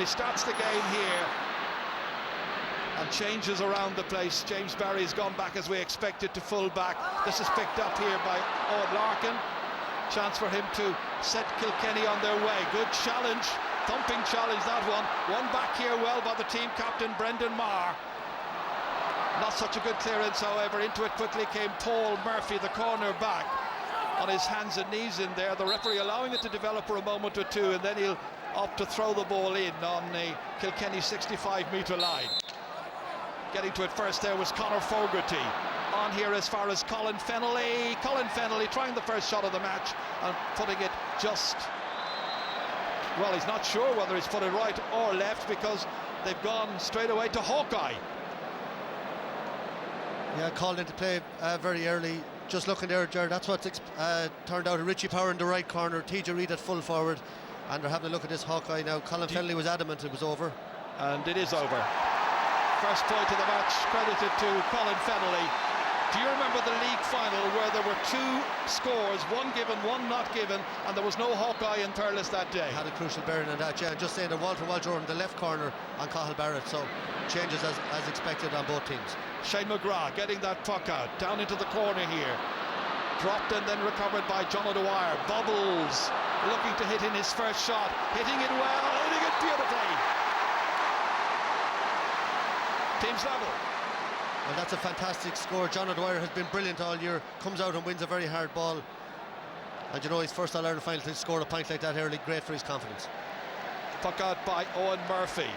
he starts the game here and changes around the place. James Barry's gone back as we expected to full back. This is picked up here by Owen Larkin. Chance for him to set Kilkenny on their way. Good challenge, thumping challenge that one. One back here well by the team captain Brendan Maher. Not such a good clearance, however. Into it quickly came Paul Murphy, the corner back, on his hands and knees in there. The referee allowing it to develop for a moment or two, and then he'll opt to throw the ball in on the Kilkenny 65-metre line. Getting to it first there was Conor Fogarty. On here as far as Colin Fennelly. Colin Fennelly trying the first shot of the match and putting it just, well, he's not sure whether he's put it right or left, because they've gone straight away to Hawkeye. Yeah, called into play very early. Just looking there, Jared, that's what's turned out. Richie Power in the right corner, TJ Reid at full forward, and they're having a look at this Hawkeye now. Colin Fennelly was adamant it was over. And it is over. First point of the match credited to Colin Fennelly. Do you remember the league final where there were two scores, one given, one not given, and there was no Hawkeye in Thurles that day? Had a crucial bearing on that, yeah. Just saying that Walter Walter in the left corner on Cathal Barrett, so changes as expected on both teams. Shane McGrath getting that puck out, down into the corner here. Dropped and then recovered by John O'Dwyer. Bubbles looking to hit in his first shot, hitting it well, hitting it beautifully. Teams level. Well, that's a fantastic score. John O'Dwyer has been brilliant all year. Comes out and wins a very hard ball. And you know, his first All-Ireland final to score a point like that early, great for his confidence. Puck out by Owen Murphy.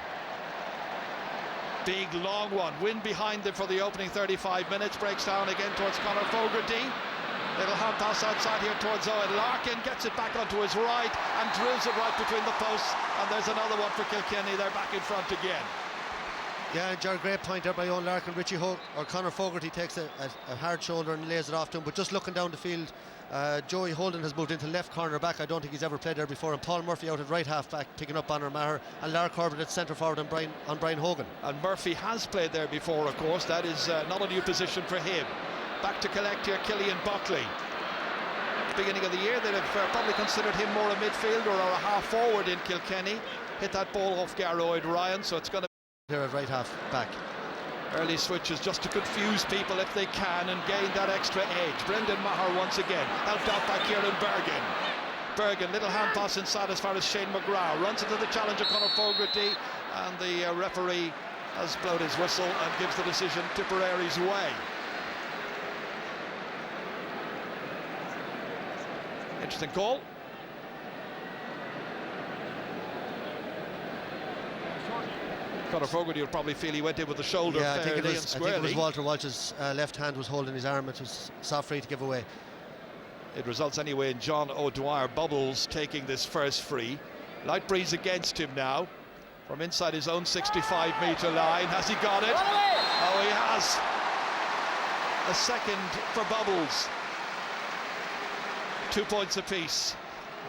Big long one. Wind behind them for the opening 35 minutes. Breaks down again towards Conor Fogarty. Little hand pass outside here towards Owen Larkin. Gets it back onto his right and drills it right between the posts. And there's another one for Kilkenny. They're back in front again. Yeah, Jared, great point there by Owen Larkin. Conor Fogarty takes a hard shoulder and lays it off to him. But just looking down the field, Joey Holden has moved into left corner back. I don't think he's ever played there before. And Paul Murphy out at right half back, picking up Bonner Maher, and Lar Corbett at centre forward on Brian Hogan. And Murphy has played there before, of course. That is not a new position for him. Back to collect here, Killian Buckley. Beginning of the year, they'd have probably considered him more a midfielder or a half forward in Kilkenny. Hit that ball off Garroyd Ryan, so it's going to here at right half back. Early switches just to confuse people if they can and gain that extra edge. Brendan Maher once again, helped out by Kieran Bergen. Bergen, little hand pass inside as far as Shane McGrath. Runs into the challenge of Conor Fogarty, and the referee has blown his whistle and gives the decision Tipperary's way. Interesting call. Conor Fogarty will probably feel he went in with the shoulder fairly and squarely. I think it was Walter Walsh's left hand was holding his arm. It was soft free to give away. It results anyway in John O'Dwyer Bubbles taking this first free. Light breeze against him now from inside his own 65-metre line. Has he got it? Oh, he has. A second for Bubbles. 2 points apiece.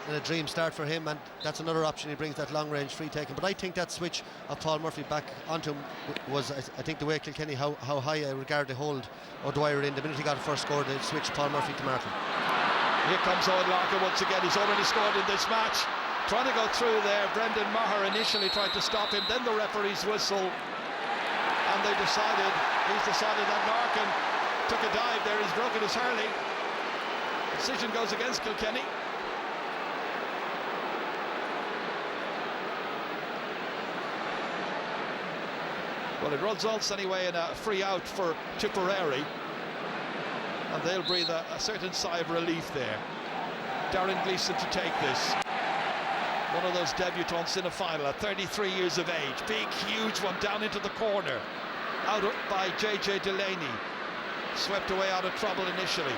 And a dream start for him, and that's another option. He brings that long-range free taking. But I think that switch of Paul Murphy back onto him was, I think, the way Kilkenny, how high I regard they hold O'Dwyer in. The minute he got a first score, they switched Paul Murphy to Martin. Here comes Owen Larkin once again. He's already scored in this match. Trying to go through there. Brendan Maher initially tried to stop him, then the referee's whistle, and he's decided that Larkin took a dive there. He's broken his hurling. Decision goes against Kilkenny. Well, it results anyway in a free out for Tipperary, and they'll breathe a certain sigh of relief there. Darren Gleeson to take this. One of those debutants in a final at 33 years of age. Big, huge one down into the corner. Out by JJ Delaney. Swept away out of trouble initially.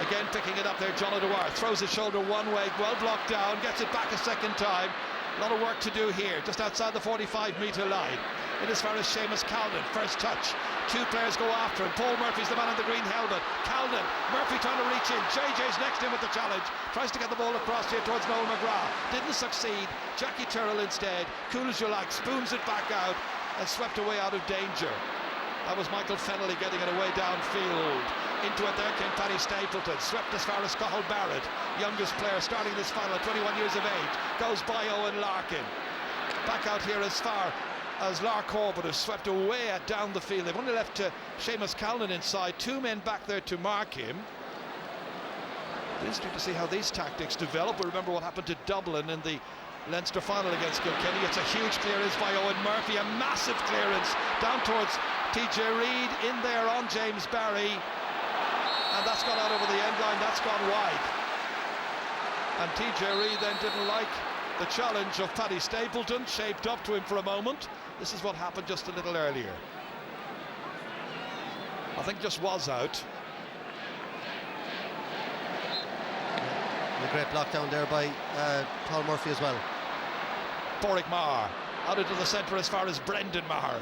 Again picking it up there, John O'Dwyer. Throws his shoulder one way, well blocked down, gets it back a second time. A lot of work to do here, just outside the 45-metre line. In as far as Seamus Calnan, first touch. Two players go after him. Paul Murphy's the man in the green helmet. Calnan, Murphy trying to reach in. JJ's next in with the challenge. Tries to get the ball across here towards Noel McGrath. Didn't succeed. Jackie Tyrrell instead. Cool as you like, spoons it back out and swept away out of danger. That was Michael Fennelly getting it away downfield. Into it there came Paddy Stapleton. Swept as far as Cathal Barrett. Youngest player starting this final at 21 years of age. Goes by Owen Larkin. back out here as far as Larkhor, but have swept away down the field. They've only left Seamus Callan inside, 2 men back there to mark him. Interesting to see how these tactics develop. We remember what happened to Dublin in the Leinster final against Kilkenny. It's a huge clearance by Owen Murphy, a massive clearance down towards TJ Reid, in there on James Barry, and that's gone out over the end line. That's gone wide, and TJ Reid then didn't like the challenge of Paddy Stapleton, shaped up to him for a moment. This is what happened just a little earlier. I think just was out. A great block down there by Paul Murphy as well. Boric Maher out into the centre as far as Brendan Maher.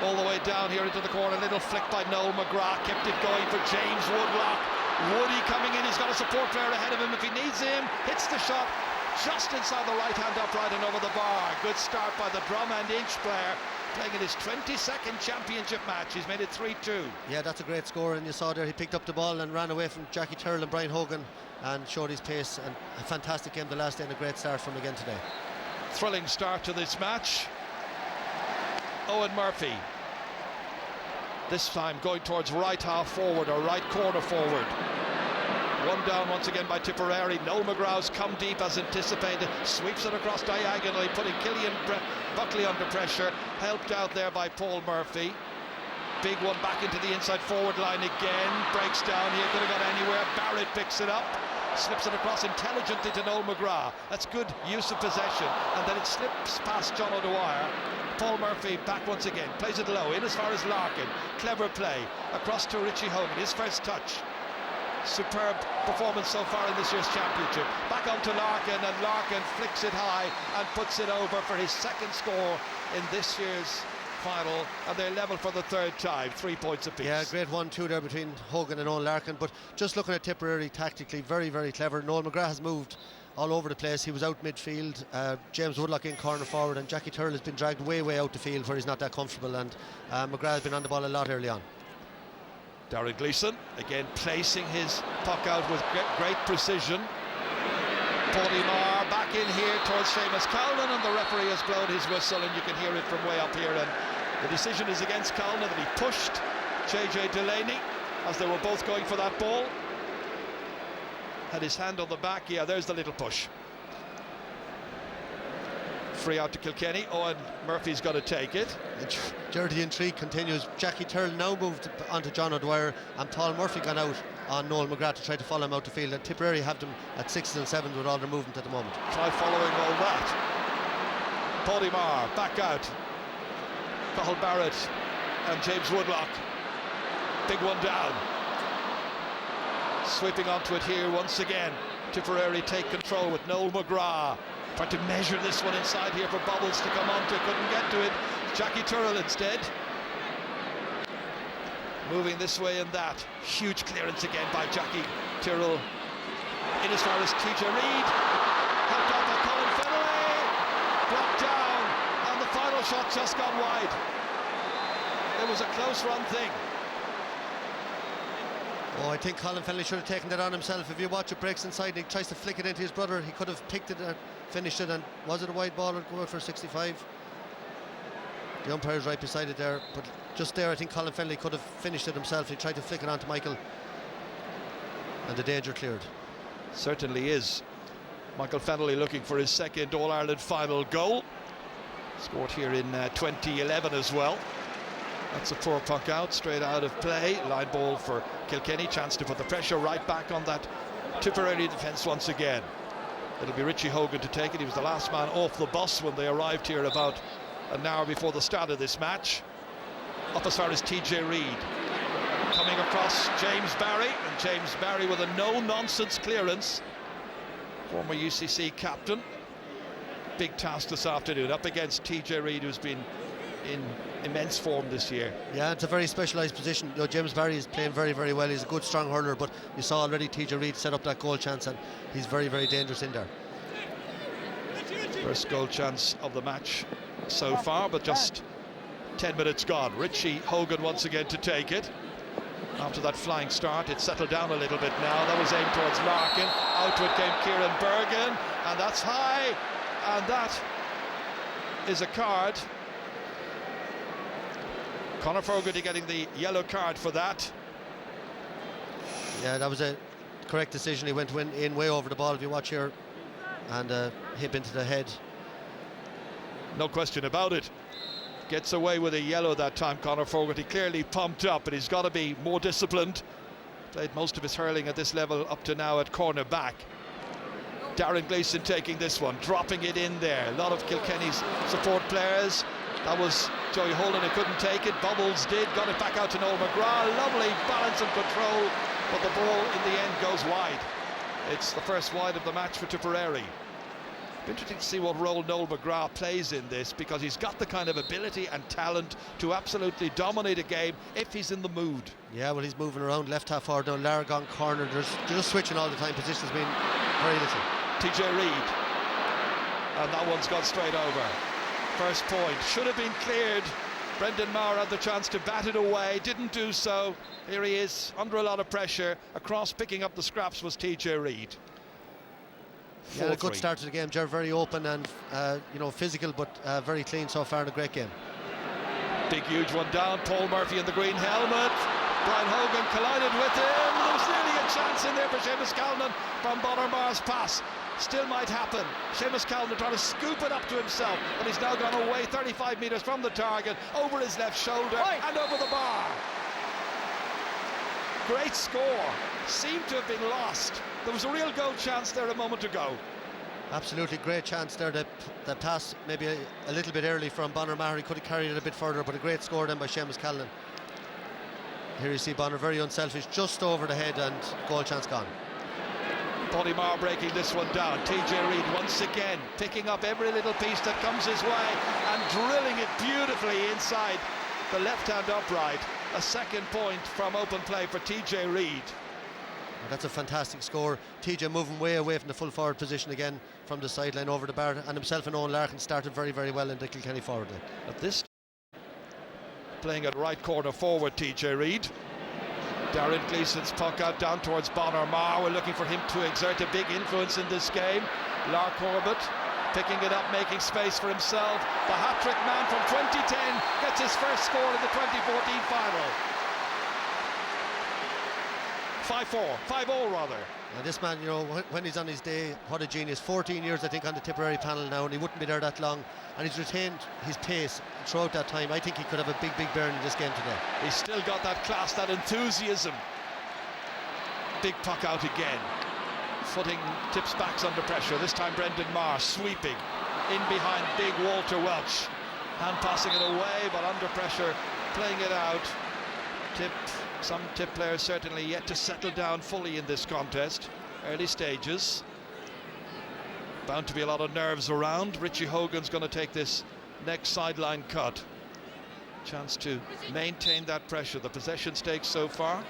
All the way down here into the corner, little flick by Noel McGrath, kept it going for James Woodlock. Woody coming in, he's got a support player ahead of him if he needs him, hits the shot just inside the right hand upright and over the bar. Good start by the drum and inch player, playing in his 22nd championship match. He's made it 3-2. Yeah, that's a great score, and you saw there he picked up the ball and ran away from Jackie Turrell and Brian Hogan and showed his pace, and a fantastic game the last day and a great start from him again today. Thrilling start to this match. Owen Murphy, this time going towards right half forward or right corner forward. One down once again by Tipperary. Noel McGraw's come deep as anticipated, sweeps it across diagonally, putting Killian Buckley under pressure, helped out there by Paul Murphy. Big one back into the inside forward line again, breaks down here, could have got anywhere. Barrett picks it up, slips it across intelligently to Noel McGrath. That's good use of possession, and then it slips past John O'Dwyer. Paul Murphy back once again, plays it low, in as far as Larkin. Clever play, across to Richie Hogan, his first touch. Superb performance so far in this year's championship. Back onto Larkin, and Larkin flicks it high and puts it over for his second score in this year's final, and they're level for the third time, 3 points apiece. Yeah, great 1-2 there between Hogan and Owen Larkin, but just looking at Tipperary tactically, very, very clever. Noel McGrath has moved all over the place. He was out midfield, James Woodlock in corner forward, and Jackie Turrell has been dragged way out the field where he's not that comfortable, and McGrath has been on the ball a lot early on. Darren Gleeson again placing his puck out with great precision. Paddy Maher back in here towards Seamus Callan, and the referee has blown his whistle, and you can hear it from way up here, and the decision is against Callan, that he pushed JJ Delaney as they were both going for that ball. Had his hand on the back. Yeah, there's the little push. Free out to Kilkenny. Owen Murphy's got to take it. The intrigue continues. Jackie Turrell now moved onto John O'Dwyer, and Paul Murphy gone out on Noel McGrath to try to follow him out the field, and Tipperary have them at 6s and 7s with all their movement at the moment. Try following all that. Paddy Maher back out. Cathal Barrett and James Woodlock. Big one down. Sweeping onto it here once again. Tipperary take control with Noel McGrath. Trying to measure this one inside here for Bubbles to come onto. Couldn't get to it. Jackie Turrell instead. Moving this way and that. Huge clearance again by Jackie Turrell. In as far as TJ Reid. Helped out by Colin Fennelly. Blocked down. And the final shot just gone wide. It was a close run thing. Oh, I think Colin Fennelly should have taken that on himself. If you watch it, breaks inside and he tries to flick it into his brother, he could have picked it and finished it. And was it a wide ball or go out for 65? The umpire's right beside it there, but just there I think Colin Fennelly could have finished it himself. He tried to flick it onto Michael, and the danger cleared. Certainly is. Michael Fennelly looking for his second All-Ireland final goal. Scored here in 2011 as well. That's a poor puck out, straight out of play. Line ball for Kilkenny, chance to put the pressure right back on that Tipperary defence once again. It'll be Richie Hogan to take it. He was the last man off the bus when they arrived here about an hour before the start of this match. Up as far as TJ Reid. Coming across James Barry, and James Barry with a no-nonsense clearance. Former UCC captain. Big task this afternoon, up against TJ Reid, who's been in immense form this year. Yeah, it's a very specialised position. You know, James Barry is playing very, very well. He's a good, strong hurler, but you saw already TJ Reid set up that goal chance, and he's very, very dangerous in there. First goal chance of the match so far, but just 10 minutes gone. Richie Hogan once again to take it. After that flying start, it settled down a little bit now. That was aimed towards Larkin. Out to it came Kieran Bergen, and that's high, and that is a card. Conor Fogarty getting the yellow card for that. Yeah, that was a correct decision. He went in way over the ball, if you watch here, and hip into the head. No question about it. Gets away with a yellow that time, Conor Fogarty. Clearly pumped up, but he's got to be more disciplined. Played most of his hurling at this level up to now at corner back. Darren Gleeson taking this one, dropping it in there. A lot of Kilkenny's support players. That was Joey Holden who couldn't take it. Bubbles did, got it back out to Noel McGrath. Lovely balance and control, but the ball in the end goes wide. It's the first wide of the match for Tipperary. Interesting to see what role Noel McGrath plays in this, because he's got the kind of ability and talent to absolutely dominate a game if he's in the mood. Yeah, well, he's moving around left half forward now, Larragon corner. They're just switching all the time. Position's been very little. TJ Reid, and that one's gone straight over. First point should have been cleared. Brendan Maher had the chance to bat it away, didn't do so. Here he is under a lot of pressure. Across picking up the scraps was TJ Reid. Yeah, a good start to the game, Ger. Very open and physical, but very clean so far in a great game. Big huge one down. Paul Murphy in the green helmet. Brian Hogan collided with him. There was nearly a chance in there for Seamus Callan from Bonner Maher's pass. Still might happen. Seamus Callan trying to scoop it up to himself, but he's now gone away 35 metres from the target, over his left shoulder and over the bar. Great score. Seemed to have been lost. There was a real goal chance there a moment ago. Absolutely great chance there. The pass maybe a little bit early from Bonner Maher. He could have carried it a bit further, but a great score then by Seamus Callan. Here you see Bonner very unselfish, just over the head, and goal chance gone. Paddy Maher breaking this one down. TJ Reid once again picking up every little piece that comes his way and drilling it beautifully inside the left-hand upright. A second point from open play for TJ Reid. That's a fantastic score. TJ moving way away from the full forward position again from the sideline over the bar, and himself and Owen Larkin started very, very well in the Kilkenny forward line. At this playing at right corner forward, TJ Reid. Darren Gleeson's puck out down towards Bonner Maher. We're looking for him to exert a big influence in this game. Lark Corbett picking it up, making space for himself. The hat-trick man from 2010 gets his first score in the 2014 final. 5-4, 5-0 rather. And this man, when he's on his day, what a genius. 14 years, I think, on the Tipperary panel now, and he wouldn't be there that long. And he's retained his pace throughout that time. I think he could have a big, big bearing in this game today. He's still got that class, that enthusiasm. Big puck out again. Footing tips backs under pressure. This time Brendan Maher sweeping in behind big Walter Welch. Hand passing it away, but under pressure, playing it out. Some Tip players certainly yet to settle down fully in this contest. Early stages. Bound to be a lot of nerves around. Richie Hogan's going to take this next sideline cut. Chance to maintain that pressure. The possession stakes so far.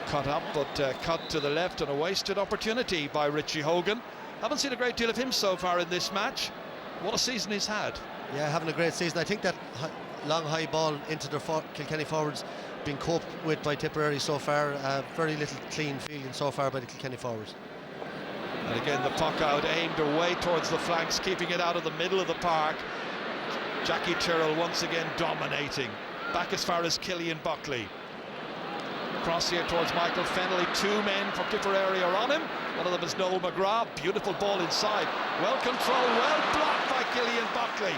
Cut up, but cut to the left, and a wasted opportunity by Richie Hogan. Haven't seen a great deal of him so far in this match. What a season he's had. Yeah, having a great season. I think that long high ball into the Kilkenny forwards been coped with by Tipperary so far. Very little clean fielding so far by the Kilkenny forwards. And again the puck out aimed away towards the flanks, keeping it out of the middle of the park. Jackie Tyrrell once again dominating. Back as far as Killian Buckley. Cross here towards Michael Fennelly. Two men from Tipperary are on him. One of them is Noel McGrath. Beautiful ball inside. Well controlled, well blocked by Killian Buckley.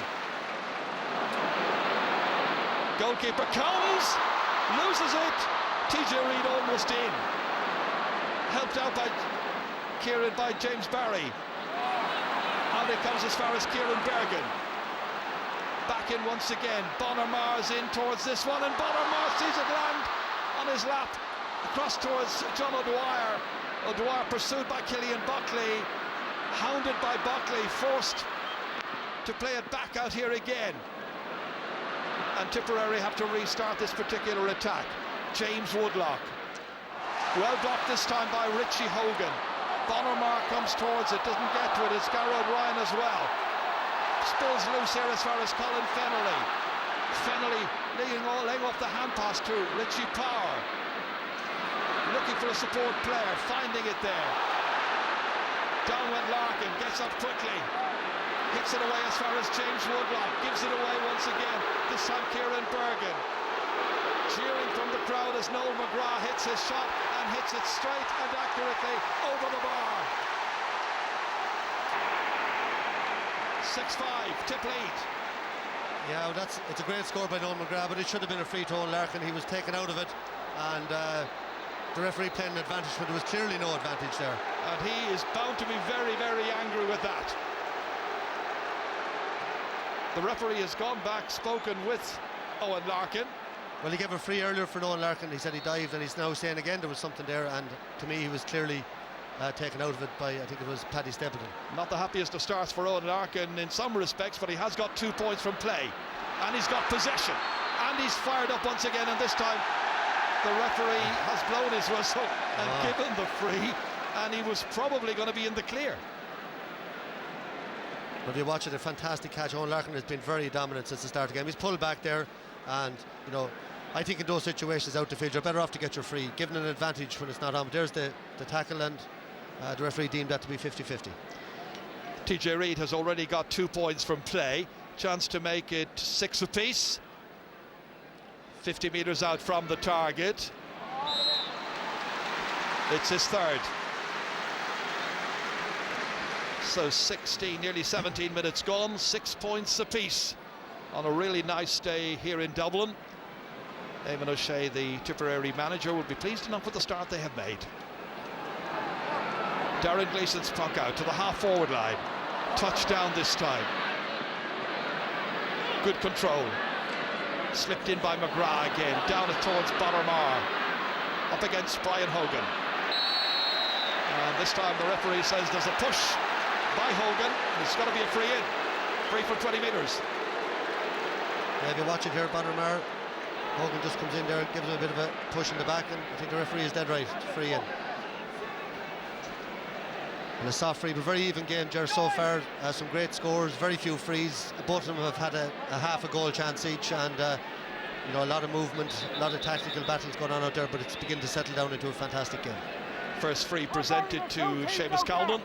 Goalkeeper comes, loses it. TJ Reid almost in. Helped out by James Barry. And it comes as far as Kieran Bergen. Back in once again. Bonner Maher's in towards this one, and Bonner Maher sees it land on his lap. Across towards John O'Dwyer. O'Dwyer pursued by Killian Buckley. Hounded by Buckley, forced to play it back out here again. And Tipperary have to restart this particular attack. James Woodlock. Well blocked this time by Richie Hogan. Bonner Maher comes towards it, doesn't get to it. It's Garrod Ryan as well. Spills loose here as far as Colin Fennelly. Fennelly laying off the hand pass to Richie Power. Looking for a support player, finding it there. Down went Larkin, gets up quickly. Hits it away as far as James Woodlock. Gives it away once again. This time Kieran Bergen. Cheering from the crowd as Noel McGrath hits his shot and hits it straight and accurately over the bar. 6-5, Tip lead. Yeah, well, it's a great score by Noel McGrath, but it should have been a free to Owen Larkin. He was taken out of it, and the referee playing an advantage, but there was clearly no advantage there. And he is bound to be very, very angry with that. The referee has gone back, spoken with Owen Larkin. Well, he gave a free earlier for Owen Larkin. He said he dived, and he's now saying again there was something there, and to me he was clearly taken out of it by, I think it was Paddy Stapleton. Not the happiest of starts for Owen Larkin in some respects, but he has got 2 points from play, and he's got possession, and he's fired up once again, and this time the referee has blown his whistle and given the free, and he was probably going to be in the clear. But if you watch it, a fantastic catch. Owen Larkin has been very dominant since the start of the game. He's pulled back there, and you know, I think in those situations out the field you're better off to get your free, given an advantage when it's not on. But there's the tackle, and the referee deemed that to be 50-50. TJ Reid has already got 2 points from play. Chance to make it 6 apiece. 50 metres out from the target. It's his third. So 16, nearly 17 minutes gone, 6 points apiece on a really nice day here in Dublin. Eamon O'Shea, the Tipperary manager, will be pleased enough with the start they have made. Darren Gleeson's puck out to the half-forward line. Touchdown this time. Good control. Slipped in by McGrath again, down it towards Bonner-Marr. Up against Brian Hogan. And this time the referee says there's a push by Hogan. It's got to be a free in. Free for 20 metres. Yeah, if you watch it here, Bonner-Marr, Hogan just comes in there, gives him a bit of a push in the back, and I think the referee is dead right. Free in. And a soft free, but very even game, Ger, so far. Some great scores, very few frees. Both of them have had a half a goal chance each, and you know, a lot of movement, a lot of tactical battles going on out there, but it's beginning to settle down into a fantastic game. First free presented to Seamus Calden.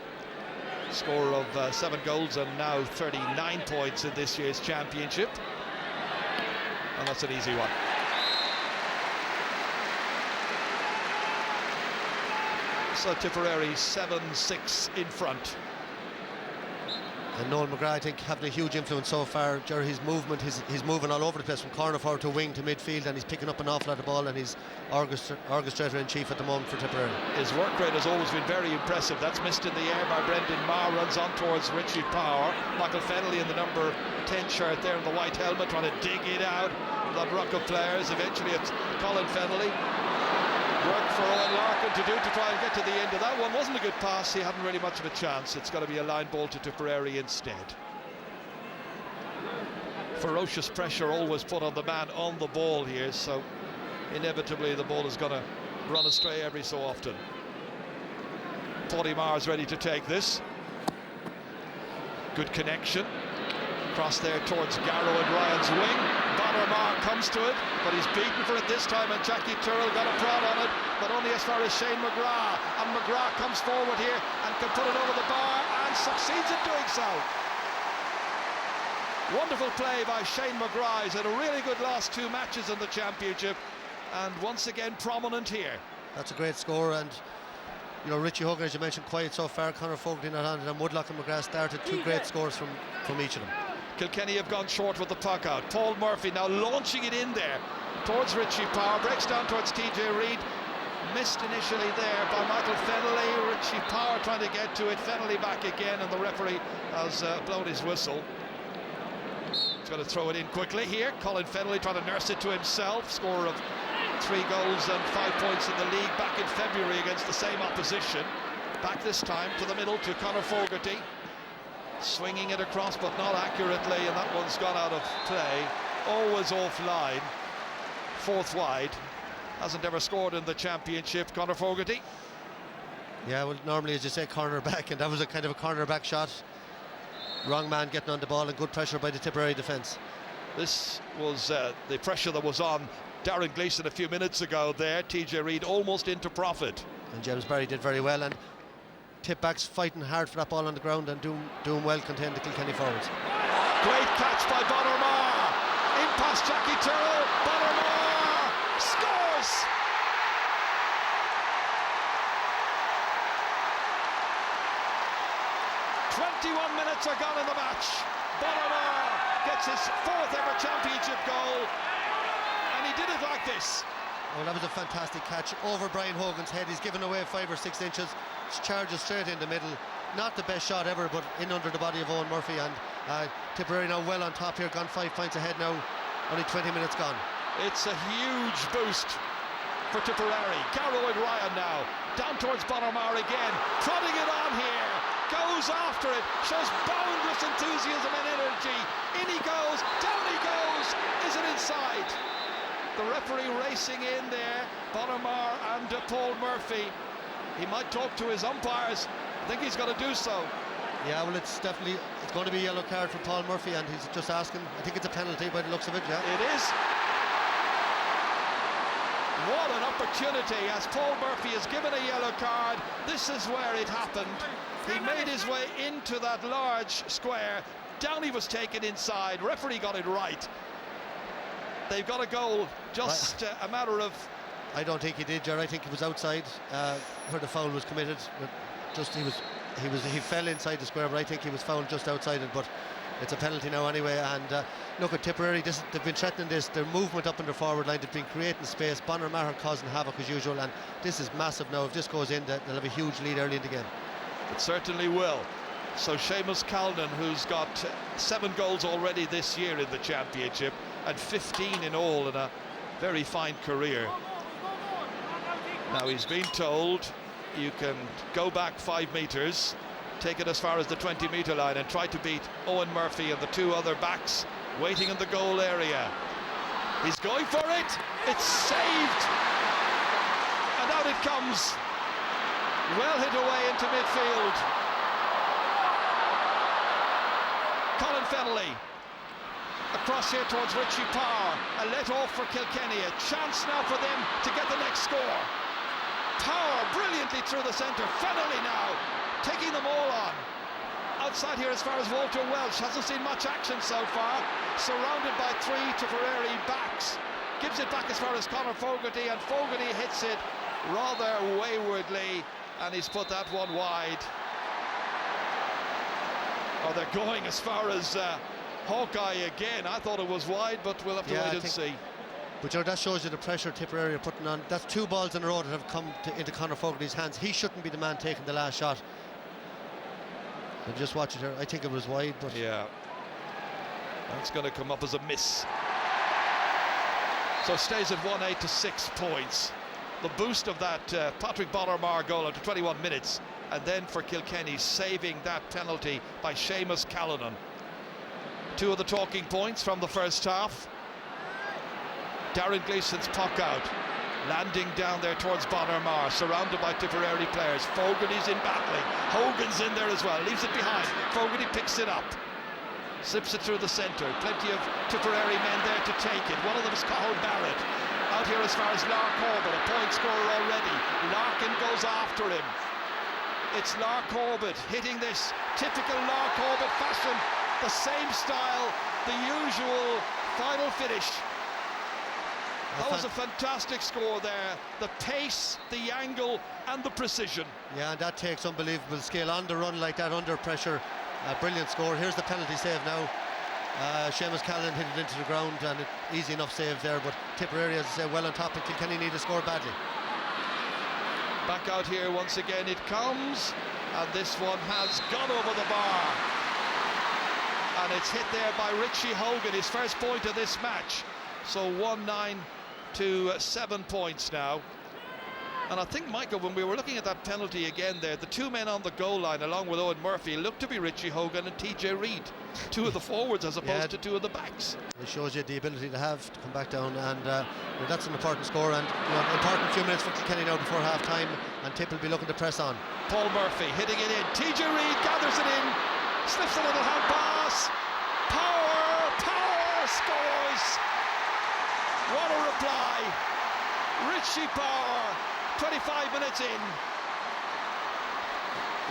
Score of 7 goals and now 39 points in this year's championship. And that's an easy one. So Tipperary 7-6 in front. And Noel McGrath, I think, having a huge influence so far. Jerry, his movement, he's moving all over the place from corner forward to wing to midfield, and he's picking up an awful lot of ball, and he's orchestrator-in-chief at the moment for Tipperary. His work rate has always been very impressive. That's missed in the air by Brendan Marr, runs on towards Richie Power. Michael Fennelly in the number 10 shirt there in the white helmet, trying to dig it out. That ruck of players. Eventually it's Colin Fennelly. Work for Owen Larkin to do to try and get to the end of that one. Wasn't a good pass, he hadn't really much of a chance. It's got to be a line ball to Tipperary instead. Ferocious pressure always put on the man on the ball here, so inevitably the ball is going to run astray every so often. Paddy Marr's ready to take this. Good connection. Cross there towards Garrow and Ryan's wing. Bonner-Marr comes to it, but he's beaten for it this time, and Jackie Turrell got a prod on it, but only as far as Shane McGrath. And McGrath comes forward here and can put it over the bar and succeeds in doing so. Wonderful play by Shane McGrath. He's had a really good last 2 matches in the championship, and once again prominent here. That's a great score, and you know, Richie Hogan, as you mentioned, quiet so far. Conor Fogarty not on it, and Woodlock and McGrath started. 2 great scores from each of them. Kilkenny have gone short with the puck out. Paul Murphy now launching it in there towards Richie Power, breaks down towards TJ Reid. Missed initially there by Michael Fennelly. Richie Power trying to get to it. Fennelly back again, and the referee has blown his whistle. He's going to throw it in quickly here. Colin Fennelly trying to nurse it to himself. Score of 3 goals and 5 points in the league back in February against the same opposition. Back this time to the middle to Conor Fogarty. Swinging it across, but not accurately, and that one's gone out of play. Always offline. 4th wide. Hasn't ever scored in the championship, Conor Fogarty. Yeah, well, normally, as you say, corner back, and that was a kind of a corner back shot. Wrong man getting on the ball, and good pressure by the Tipperary defence. This was the pressure that was on Darren Gleeson a few minutes ago there. TJ Reid almost into profit. And James Barry did very well, and tip backs fighting hard for that ball on the ground and doing well contain the Kilkenny forwards. Great catch by Bonner-Mar. In past Jackie Turrell. Bonner-Mar scores. "21 minutes are gone in the match. Bonner-Mar gets his 4th ever championship goal, and he did it like this." Oh, that was a fantastic catch over Brian Hogan's head. He's given away 5 or 6 inches. Charges straight in the middle. Not the best shot ever, but in under the body of Owen Murphy. And Tipperary now well on top here, gone 5 points ahead now. Only 20 minutes gone. It's a huge boost for Tipperary. Garroyd Ryan now down towards Bonner-Mar again, prodding it on here, goes after it, shows boundless enthusiasm and energy. In he goes, down he goes. Is it inside? The referee racing in there, Bonner-Mar and Paul Murphy. He might talk to his umpires. I think he's going to do so. Yeah, well, it's going to be a yellow card for Paul Murphy, and he's just asking. I think it's a penalty by the looks of it. Yeah, it is. What an opportunity, as Paul Murphy has given a yellow card. This is where it happened. He made his way into that large square. Down he was taken inside. Referee got it right. They've got a goal. Just a matter of. I don't think he did, Ger. I think he was outside where the foul was committed. Just he fell inside the square, but I think he was fouled just outside it. But it's a penalty now anyway. And look at Tipperary. They've been threatening this. Their movement up in their forward line. They've been creating space. Bonner-Mar causing havoc as usual. And this is massive now. If this goes in, they'll have a huge lead early in the game. It certainly will. So Seamus Callan, who's got 7 goals already this year in the championship and 15 in all in a very fine career. Now he's been told you can go back 5 metres, take it as far as the 20-metre line and try to beat Owen Murphy and the 2 other backs waiting in the goal area. He's going for it. It's saved. And out it comes. Well hit away into midfield. Colin Fennelly across here towards Richie Power. A let off for Kilkenny. A chance now for them to get the next score. Power brilliantly through the centre. Fennelly now taking them all on. Outside here as far as Walter Welsh. Hasn't seen much action so far. Surrounded by 3 Tipperary backs. Gives it back as far as Conor Fogarty, and Fogarty hits it rather waywardly, and he's put that one wide. Oh, they're going as far as Hawkeye again. I thought it was wide, but we'll have to wait and see. But that shows you the pressure Tipperary are putting on. That's 2 balls in a row that have come into Conor Fogarty's hands. He shouldn't be the man taking the last shot. So just watch it here. I think it was wide, but yeah, that's going to come up as a miss. So stays at 1-8 to 6 points. The boost of that Patrick Bonner-Mar goal after 21 minutes, and then for Kilkenny saving that penalty by Seamus Callan. 2 of the talking points from the first half. Darren Gleeson's puck out, landing down there towards Bonner-Mar, surrounded by Tipperary players. Fogarty's in battling. Hogan's in there as well, leaves it behind. Fogarty picks it up, slips it through the centre. Plenty of Tipperary men there to take it. One of them is Cathal Barrett. Out here as far as Lark Corbett, a point scorer already. Larkin goes after him. It's Lark Corbett hitting this typical Lark Corbett fashion. The same style, the usual final finish. That was a fantastic score there. The pace, the angle and the precision. Yeah, and that takes unbelievable skill on the run like that under pressure. Brilliant score. Here's the penalty save now. Seamus Callan hit it into the ground, and easy enough save there, but Tipperary, as I say, well on top, and Kilkenny need to score badly. Back out here once again it comes, and this one has gone over the bar. And it's hit there by Richie Hogan, his first point of this match. So 1-9 to 7 points now. And I think, Michael, when we were looking at that penalty again there, the 2 men on the goal line along with Owen Murphy looked to be Richie Hogan and TJ Reid, 2 of the forwards as opposed to 2 of the backs. It shows you the ability to have to come back down, and that's an important score, and important few minutes for Kilkenny now before half time, and Tip will be looking to press on. Paul Murphy hitting it in, TJ Reid gathers it in, slips a little hand pass. Power scores. What a reply. Richie Power, 25 minutes in.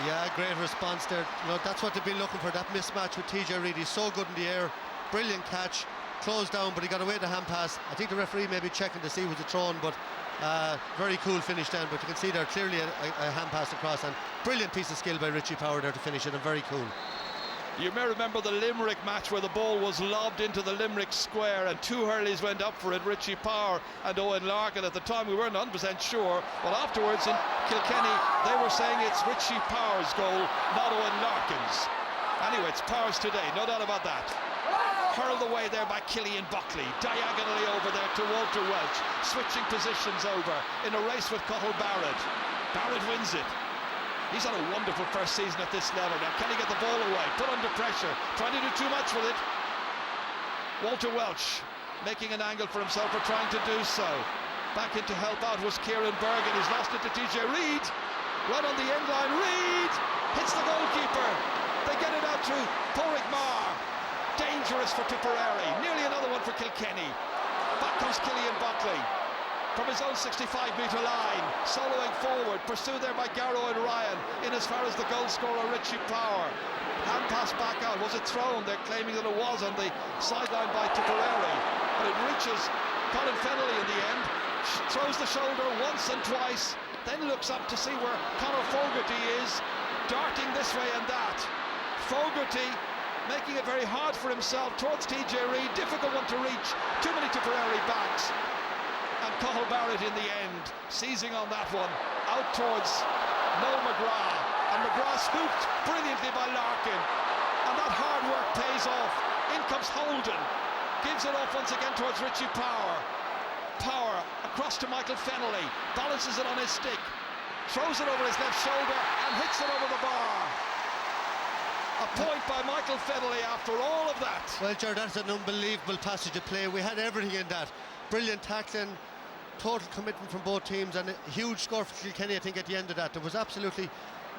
Yeah, great response there. You know, that's what they've been looking for, that mismatch with TJ Reid. He's so good in the air, brilliant catch, closed down, but he got away the hand pass. I think the referee may be checking to see was it thrown, but very cool finish then. But you can see there clearly a hand pass across, and brilliant piece of skill by Richie Power there to finish it, and very cool. You may remember the Limerick match where the ball was lobbed into the Limerick square and two hurleys went up for it, Richie Power and Owen Larkin. At the time we weren't 100% sure, but afterwards in Kilkenny they were saying it's Richie Power's goal, not Owen Larkin's. Anyway, it's Power's today, no doubt about that. Hurled away there by Killian Buckley, diagonally over there to Walter Welch, switching positions over in a race with Cathal Barrett. Barrett wins it. He's had a wonderful first season at this level. Now can he get the ball away, put under pressure, trying to do too much with it. Walter Welch making an angle for himself for trying to do so. Back in to help out was Kieran Bergen. He's lost it to TJ Reid. Right on the end line, Reid hits the goalkeeper. They get it out to Porrick Marr. Dangerous for Tipperary, nearly another one for Kilkenny. Back comes Killian Buckley from his own 65-metre line, soloing forward, pursued there by Garrow and Ryan, in as far as the goal scorer Richie Power. Hand pass back out, was it thrown? They're claiming that it was on the sideline by Tipperary, but it reaches Colin Fennelly in the end, throws the shoulder once and twice, then looks up to see where Conor Fogarty is, darting this way and that. Fogarty making it very hard for himself towards TJ Reid, difficult one to reach, too many Tipperary backs. And Cathal Barrett in the end, seizing on that one, out towards Noel McGrath, and McGrath scooped brilliantly by Larkin, and that hard work pays off. In comes Holden, gives it off once again towards Richie Power. Power across to Michael Fennelly, balances it on his stick, throws it over his left shoulder and hits it over the bar. A point by Michael Fennelly after all of that. Well, Ger, that's an unbelievable passage of play. We had everything in that. Brilliant tackling, total commitment from both teams, and a huge score for Kilkenny, I think, at the end of that. There was absolutely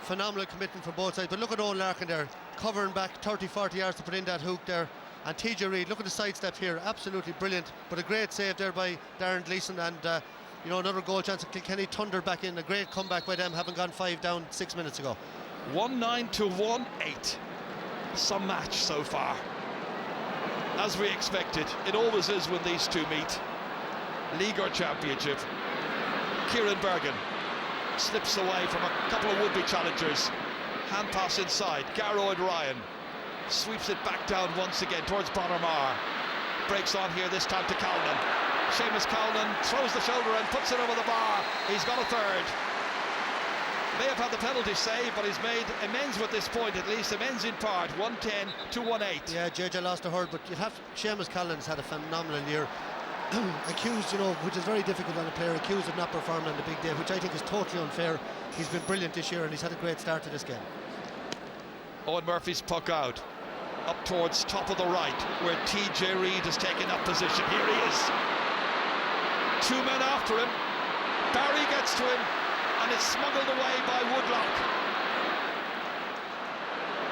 phenomenal commitment from both sides. But look at Owen Larkin there, covering back 30-40 yards to put in that hook there. And TJ Reid, look at the sidestep here, absolutely brilliant. But a great save there by Darren Gleeson, and you know, another goal chance of Kilkenny thundered back in. A great comeback by them, having gone 5 down 6 minutes ago. 1-9 to 1-8. Some match so far. As we expected, it always is when these two meet. League or Championship. Kieran Bergen slips away from a couple of would-be challengers. Hand pass inside, Garrow and Ryan sweeps it back down once again towards Bonner-Marr. Breaks on here this time to Calnan. Seamus Calnan throws the shoulder and puts it over the bar. He's got a third. May have had the penalty save, but he's made amends with this point, at least amends in part. 1-10 to 1-8. Yeah, JJ lost a hurl, but you have Seamus Callan's had a phenomenal year. Accused, you know, which is very difficult on a player, accused of not performing on the big day, which I think is totally unfair. He's been brilliant this year and he's had a great start to this game. Owen Murphy's puck out, up towards top of the right, where TJ Reid has taken up position. Here he is. 2 men after him. Barry gets to him, and it's smuggled away by Woodlock.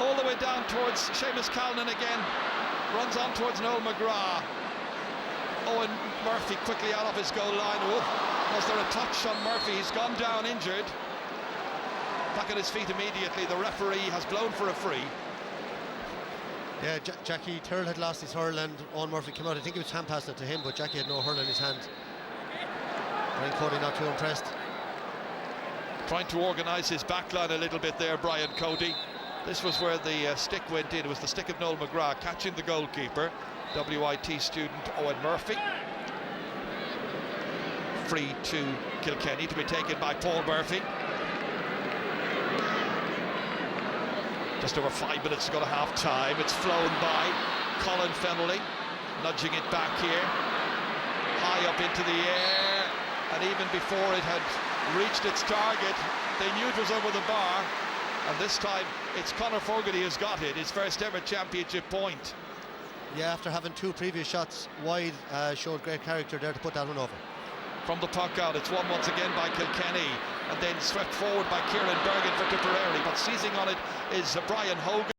All the way down towards Seamus Calnan again. Runs on towards Noel McGrath. Owen Murphy quickly out of his goal line. Oh, was there a touch on Murphy? He's gone down injured. Back on his feet immediately. The referee has blown for a free. Yeah, Jackie Tyrrell had lost his hurl and Owen Murphy came out. I think he was hand passing it to him, but Jackie had no hurl in his hand. Brian Cody not too impressed. Trying to organise his backline a little bit there, Brian Cody. This was where the stick went in. It was the stick of Noel McGrath catching the goalkeeper, WIT student Owen Murphy. Free to Kilkenny to be taken by Paul Murphy. Just over 5 minutes to go to half time. It's flown by. Colin Fennelly nudging it back here, high up into the air, and even before it had reached its target, they knew it was over the bar. And this time it's Conor Fogarty who's got it, his first ever championship point. Yeah, after having 2 previous shots wide, showed great character there to put that one over. From the puck out, it's won once again by Kilkenny, and then swept forward by Kieran Bergen for Tipperary, but seizing on it is Brian Hogan.